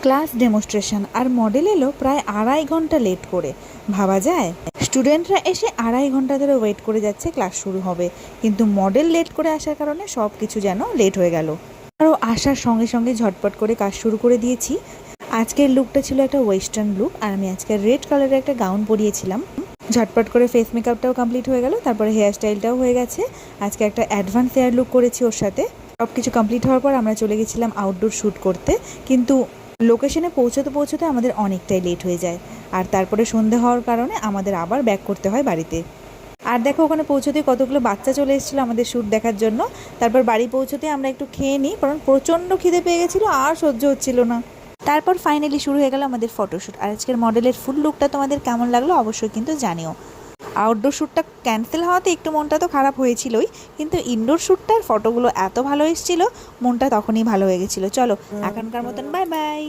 Class demonstration আর model এলো প্রায় 2.5 ঘন্টা লেট করে। ভাবা যায়, স্টুডেন্টরা এসে 2.5 ঘন্টা ধরে ওয়েট করে যাচ্ছে ক্লাস শুরু হবে, কিন্তু মডেল লেট করে আসার কারণে সব কিছু যেন লেট হয়ে গেল। আরও আসার সঙ্গে সঙ্গে ঝটপট করে কাজ শুরু করে দিয়েছি। আজকের লুকটা ছিল একটা ওয়েস্টার্ন লুক, আর আমি আজকে রেড কালারের একটা গাউন পরিয়েছিলাম। ঝটপট করে ফেস মেকআপটাও কমপ্লিট হয়ে গেল, তারপরে হেয়ার স্টাইলটাও হয়ে গেছে। আজকে একটা অ্যাডভান্স হেয়ার লুক করেছি ওর সাথে। সব কিছু কমপ্লিট হওয়ার পর আমরা চলে গেছিলাম আউটডোর শ্যুট করতে, কিন্তু লোকেশনে পৌঁছতে পৌঁছতে আমাদের অনেকটাই লেট হয়ে যায়। আর তারপরে সন্ধে হওয়ার কারণে আমাদের আবার ব্যাক করতে হয় বাড়িতে। আর দেখো, ওখানে পৌঁছতে কতগুলো বাচ্চা চলে এসেছিলো আমাদের শ্যুট দেখার জন্য। তারপর বাড়ি পৌঁছতে আমরা একটু খেয়ে নিই, কারণ প্রচণ্ড খিদে পেয়ে গেছিলো, আর সহ্য হচ্ছিল না। তারপর ফাইনালি শুরু হয়ে গেল আমাদের ফটোশ্যুট। আর আজকের মডেলের ফুল লুকটা তোমাদের কেমন লাগলো অবশ্যই কিন্তু জানিও। আউটডোর শ্যুটটা ক্যান্সেল হওয়াতে একটু মনটা তো খারাপ হয়েছিলই, কিন্তু ইনডোর শ্যুটটার ফটোগুলো এত ভালো এসেছিলো, মনটা তখনই ভালো হয়ে গেছিলো। চলো এখনকার মতন বাই বাই।